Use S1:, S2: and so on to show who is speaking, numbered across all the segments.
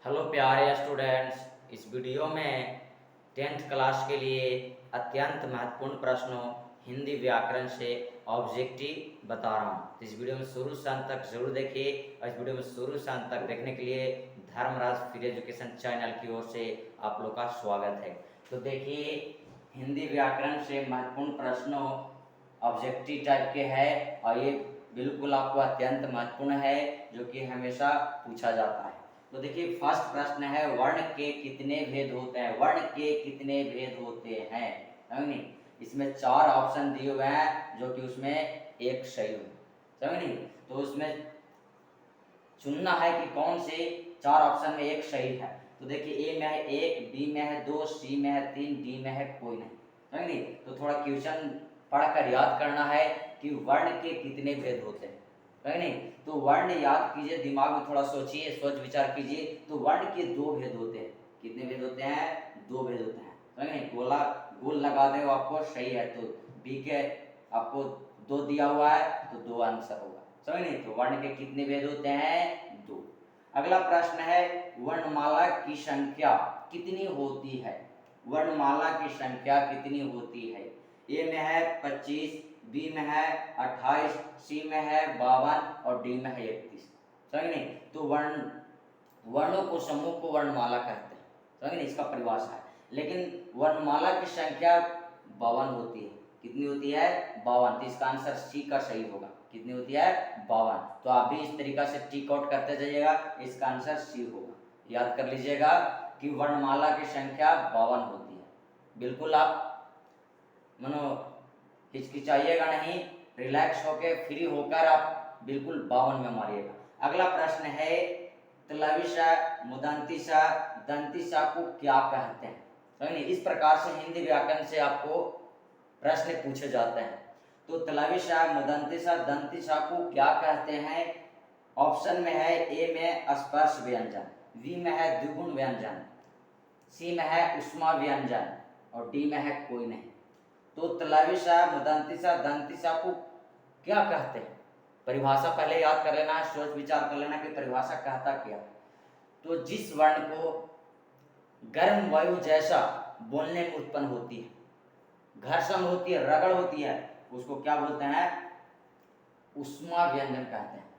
S1: Hello प्यारे students, इस video में 10th क्लास के लिए अत्यंत महत्वपूर्ण प्रश्नों हिंदी व्याकरण से ऑब्जेक्टिव बता रहा हूँ। तो इस वीडियो में शुरू से अंत तक जरूर देखिए और इस वीडियो में शुरू से अंत तक देखने के लिए धर्मराज फ्री एजुकेशन चैनल की ओर से आप लोग का स्वागत है। तो देखिए, हिंदी व्याकरण से महत्वपूर्ण प्रश्नों ऑब्जेक्टिव टाइप के है और ये बिल्कुल आपको अत्यंत महत्वपूर्ण है, जो कि हमेशा पूछा जाता है। तो देखिए, फर्स्ट प्रश्न है, वर्ण के कितने भेद होते हैं? वर्ण के कितने भेद होते हैं? समझ नहीं, इसमें 4 ऑप्शन दिए हुए हैं, जो कि उसमें एक सही है। समझ नहीं, तो उसमें चुनना है कि कौन से 4 ऑप्शन में एक सही है। तो देखिए, ए में है 1, बी में है 2, सी में है 3, डी में है कोई नहीं। समझ नहीं, तो थोड़ा क्वेश्चन पढ़कर याद करना है कि वर्ण के कितने भेद होते हैं। है नहीं, तो वर्ण याद कीजिए, दिमाग में थोड़ा सोचिए, सोच विचार कीजिए। तो वर्ण के 2 भेद होते हैं। कितने भेद होते हैं? 2 भेद होते हैं। समझ नहीं, गोल लगा दे आपको सही है, तो बी के आपको 2 दिया हुआ है, तो 2 आंसर होगा। समझ नहीं, तो वर्ण के कितने भेद होते हैं? 2। अगला प्रश्न है, वर्णमाला की संख्या कितनी होती है? वर्णमाला की संख्या कितनी होती है? ए में है 25, बी में है 28, सी में है 52 और डी में है 31। समझ नहीं, तो वर्णों को समूह को वर्णमाला कहते हैं। समझ नहीं, इसका परिभाषा है। लेकिन वर्णमाला की संख्या 52 होती है। कितनी होती है? 52। तो इसका आंसर सी का सही होगा। कितनी होती है? 52। तो आप भी इस तरीका से टिक आउट करते जाइएगा, इसका आंसर सी होगा। याद कर लीजिएगा कि वर्णमाला की संख्या 52 होती है। बिल्कुल आप मनो हिचकिचाइएगा नहीं, रिलैक्स होके फ्री होकर आप बिल्कुल 52 में मारिएगा। अगला प्रश्न है, तलविसा, मुदंतिसा, दंतिसा को क्या कहते हैं? समझिए, इस प्रकार से हिंदी व्याकरण से आपको प्रश्न पूछे जाते हैं। तो तलविसा, मुदंतिसा, दंतिसा को क्या कहते हैं? ऑप्शन में है, ए में स्पर्श व्यंजन, बी में है द्विगुण व्यंजन, सी में है उष्मा व्यंजन और डी में है कोई नहीं। तो तलविसा, मुदंतिसा, दंतिसा को क्या कहते हैं? परिभाषा पहले याद कर लेना है, सोच विचार कर लेना कि परिभाषा कहता क्या। तो जिस वर्ण को गर्म वायु जैसा बोलने में उत्पन्न होती है, घर्षण होती है, रगड़ होती है, उसको क्या बोलते हैं? उष्मा व्यंजन कहते हैं।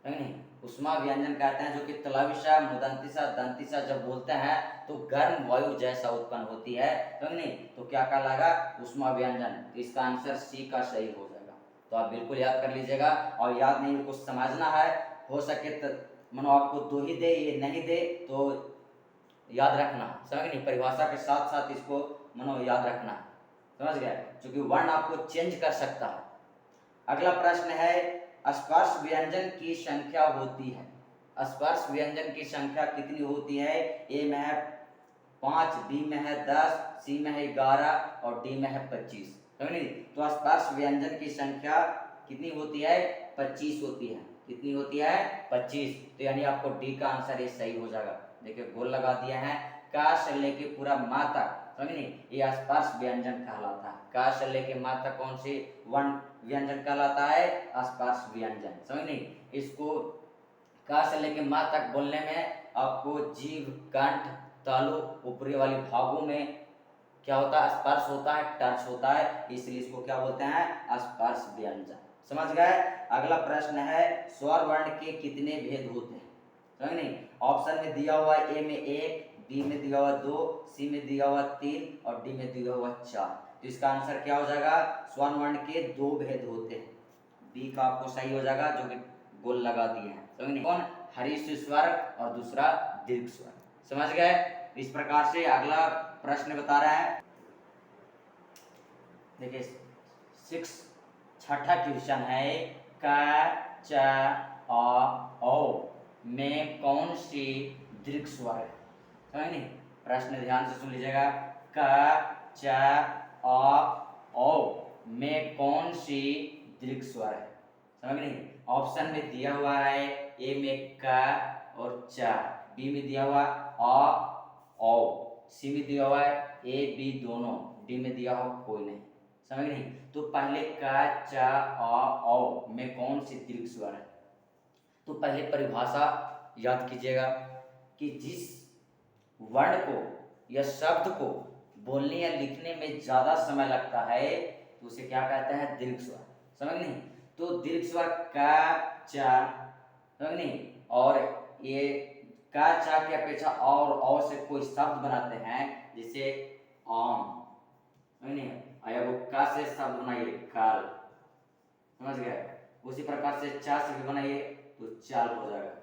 S1: है नहीं, उष्मा व्यंजन कहते हैं, जो कि तलविसा, मुदंतिसा, दंतिसा जब बोलते हैं तो गर्म वायु जैसा उत्पन्न होती है। है नहीं, तो क्या कहलाएगा? उष्मा व्यंजन। तो इसका आंसर सी का सही हो जाएगा। तो आप बिल्कुल याद कर लीजिएगा, और याद नहीं कुछ समझना है, हो सके तो मनो आपको 2 ही दे, ये नहीं दे तो याद रखना। समझ नहीं, परिभाषा के साथ साथ इसको मनो याद रखना। समझ गया, क्योंकि वर्ण आपको चेंज कर सकता है। अगला प्रश्न है, स्पर्श व्यंजन की संख्या होती है। स्पर्श व्यंजन की संख्या कितनी होती है? ए में है 5, बी में है 10, सी में है 11 और डी में है 25। समझ नहीं, तो स्पर्श व्यंजन की संख्या कितनी होती है? 25 होती है। कितनी होती है? 25। तो यानी आपको डी का आंसर ये सही हो जाएगा। देखिए, गोल लगा दिया है, का से लेके पूरा मा तक। समझ नहीं, ये स्पर्श व्यंजन कहलाता है। का से लेके मा तक कौन सी वर्ण व्यंजन कहलाता है? स्पर्श व्यंजन। समझ नहीं, इसको का से लेके मा तक बोलने में आपको जीभ, कंठ, तालु, ऊपरी वाली भागों में क्या होता है? स्पर्श होता है, टच होता है, इसलिए इसको क्या बोलते हैं? स्पर्श व्यंजन। समझ गए? अगला प्रश्न है, स्वर वर्ण के कितने भेद होते हैं? समझ नहीं, ऑप्शन में दिया हुआ ए में 1, बी में दिया हुआ 2, सी में दिया हुआ 3 और डी में दिया हुआ 4। तो इसका आंसर क्या हो जाएगा? स्वर वर्ण के 2 भेद होते हैं। बी का आपको सही हो जाएगा, जो कि गोल लगा दिए हैं। समझ नहीं, कौन? हरीश स्वर और दूसरा दीर्घ स्वर। समझ गए? इस प्रकार से अगला प्रश्न बता रहा है, देखिए 6 छठा क्वेश्चन है, क, च, अ, औ में कौन सी दीर्घ स्वर है? समझ नहीं, प्रश्न ध्यान से सुन लीजिएगा। क, च, अ, औ में कौन सी दीर्घ स्वर है? समझ नहीं, ऑप्शन में दिया हुआ है, ए में क और च, बी में दिया हुआ अ, औ, सी में दिया हुआ है ए बी दोनों, डी में दिया हुआ कोई नहीं। समझ नहीं, तो पहले क, च, अ, औ में कौन सी दीर्घ स्वर है? तो पहले परिभाषा याद कीजिएगा कि जिस वर्ण को या शब्द को बोलने या लिखने में ज्यादा समय लगता है तो उसे क्या कहते हैं? दीर्घ स्वर। समझ नहीं? तो दीर्घ स्वर का, चा, समझ नहीं, और ये का, चा की अपेक्षा और से कोई शब्द बनाते हैं, जैसे आम, समझ नहीं, आया वो का से शब्द बनाइए काल, समझ गए? उसी प्रकार से चा से भी बनाइए तो चाल हो जाएगा,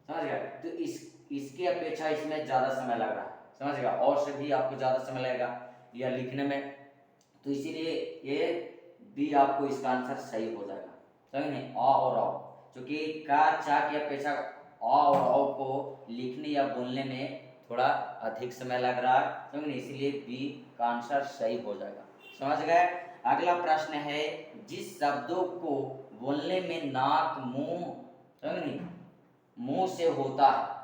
S1: समझ गए? तो इसकी अपेक्षा इसमें ज्यादा समय लग रहा है, समझ गया? और से भी आपको ज्यादा समय लगेगा या लिखने में, तो इसीलिए ये बी आपको इसका आंसर सही हो जाएगा, समझ नहीं? आ और औ, क्योंकि का, चा की अपेक्षा आ और औ को लिखने या बोलने में थोड़ा अधिक समय लग रहा है, समझ नहीं? इसीलिए बी का आंसर सही हो जाएगा, समझ गए? अगला प्रश्न है, जिस शब्दों को बोलने में नाक, मुंह, समझ नहीं, मुंह से होता है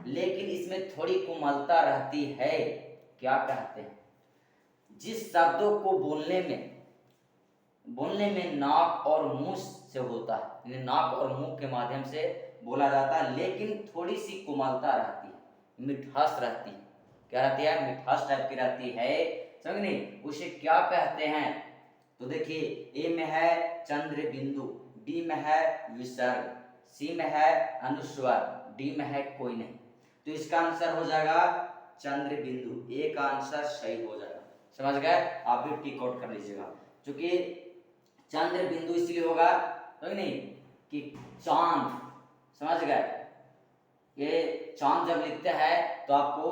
S1: लेकिन इसमें थोड़ी कोमलता रहती है, क्या कहते हैं? जिस शब्दों को बोलने में नाक और मुंह से होता है, यानी नाक और मुंह के माध्यम से बोला जाता है, लेकिन थोड़ी सी कोमलता रहती है, मिठास रहती है, क्या रहती है? मिठास टाइप की रहती है, समझ नहीं? उसे क्या कहते हैं? तो देखिए, ए में है चंद्र बिंदु, डी में है विसर्ग, सी में है अनुस्वर, डी में है कोई नहीं। तो इसका आंसर हो जाएगा चंद्र बिंदु, ए का आंसर सही हो जाएगा, समझ गए? आप भी टिक आउट कर लीजिएगा, क्योंकि चंद्र बिंदु इसलिए होगा, समझ नहीं, कि चांद, समझ गए? ये चांद जब लिखते हैं तो आपको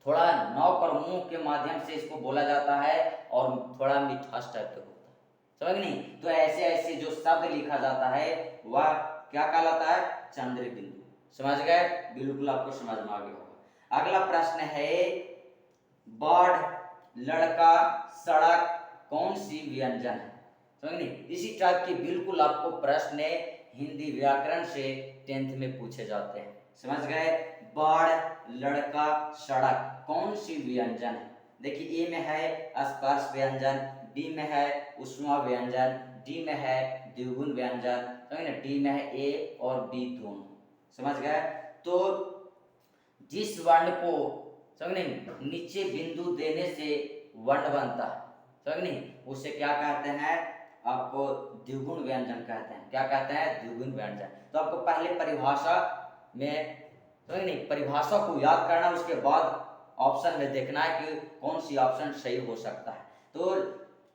S1: थोड़ा नौक और मुंह के माध्यम से इसको बोला जाता है और थोड़ा मिठास टाइप का होता है, समझ नहीं? तो ऐसे ऐसे जो शब्द लिखा जाता है वह क्या कहलाता है? चंद्र बिंदु, समझ गए? बिल्कुल आपको समझ में आ गया होगा। अगला प्रश्न है, बढ़, लड़का, सड़क कौन सी व्यंजन है? समझ नहीं? इसी टाइप के बिल्कुल आपको प्रश्न हिंदी व्याकरण से 10th में पूछे जाते हैं, समझ गए? बढ़, लड़का, सड़क कौन सी व्यंजन है? देखिए, ए में है स्पर्श व्यंजन, बी में है ऊष्मा व्यंजन, डी में है द्विगुण व्यंजन, समझ ना? डी में है ए और बी दोनों, समझ गए? तो जिस वर्ण को, समझ नहीं, नीचे बिंदु देने से वर्ण बनता है, समझ नहीं, उसे क्या कहते हैं? आपको द्विगुण व्यंजन कहते हैं। क्या कहते हैं? द्विगुण व्यंजन। तो आपको पहले परिभाषा में, समझ नहीं, परिभाषा को याद करना, उसके बाद ऑप्शन में देखना है कि कौन सी ऑप्शन सही हो सकता है। तो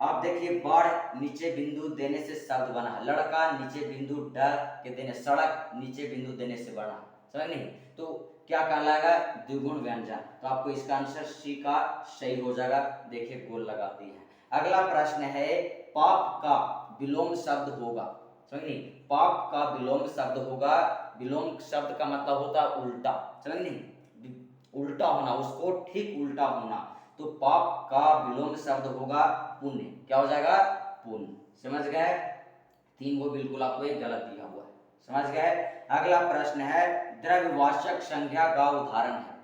S1: आप देखिए, बढ़ नीचे बिंदु देने से शब्द बना, लड़का नीचे बिंदु ड के देने, सड़क नीचे बिंदु देने से बना, समझ नहीं? तो क्या कहलाएगा? द्विगुण व्यंजन। तो आपको इसका आंसर सी का सही हो जाएगा। देखिए, गोल लगा दी है। अगला प्रश्न है, पाप का विलोम शब्द होगा, समझ नहीं? पाप का विलोम शब्द होगा, विलोम शब्द का मतलब होता है उल्टा, समझ नहीं, उल्टा होना, उसको ठीक उल्टा होना। तो पाप का विलोम शब्द होगा पुण्य। क्या हो जाएगा? पुण्य, समझ गए? 3 को बिल्कुल आपको एक गलत दिया हुआ है, समझ गए? अगला प्रश्न है, द्रव्यवाचक संज्ञा का उदाहरण है।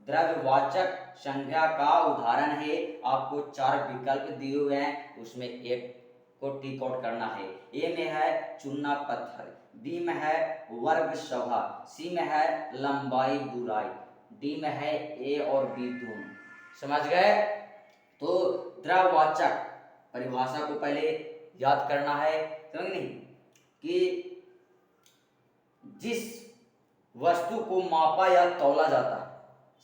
S1: द्रव्यवाचक संज्ञा का उदाहरण है, आपको 4 विकल्प दिए हुए हैं, उसमें एक को टिक आउट करना है। ए में है चूना पत्थर, बी में है वर्ग सभा, सी में है लंबाई बुराई, डी में है ए और बी दोनों, समझ गए? तो द्रव्यवाचक परिभाषा को पहले याद करना है, समझ नहीं, कि जिस वस्तु को मापा या तौला जाता है,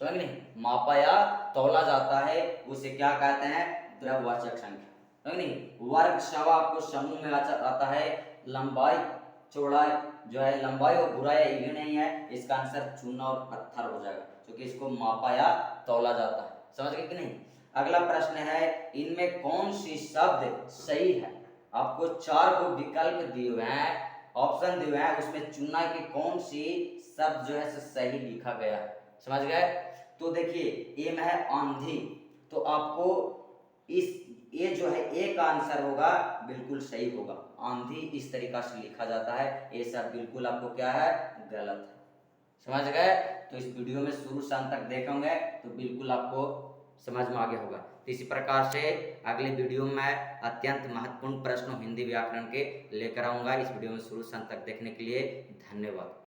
S1: समझ नहीं, मापा या तौला जाता है, उसे क्या कहते हैं? द्रव्यवाचक संख्या, समझ नहीं? वर्ग सवा आपको समूह में आता है, लंबाई चौड़ाई जो है, लंबाई और बुराई ये नहीं है, इसका आंसर चूना और पत्थर हो जाएगा, क्योंकि इसको मापा या तौला जाता है, समझ गए कि नहीं? अगला प्रश्न है, इनमें कौन सी शब्द सही है? आपको 4 को विकल्प दिए हुए हैं, ऑप्शन दिए हुए हैं, उसमें चुनना कि कौन सी शब्द जो है सही लिखा गया है, समझ गए? तो देखिए, ए में है आंधी, तो आपको इस ए जो है ए का आंसर होगा बिल्कुल सही होगा। आंधी इस तरीका से लिखा जाता है, ये सब बिल्कुल आपको क्या है? गलत है, समझ गए? तो इस वीडियो में शुरू से अंत तक देखेंगे तो बिल्कुल आपको समझ में आ गया होगा। तो इसी प्रकार से अगले वीडियो में अत्यंत महत्वपूर्ण प्रश्नों हिंदी व्याकरण के लेकर आऊंगा। इस वीडियो में शुरू से अंत तक देखने के लिए धन्यवाद।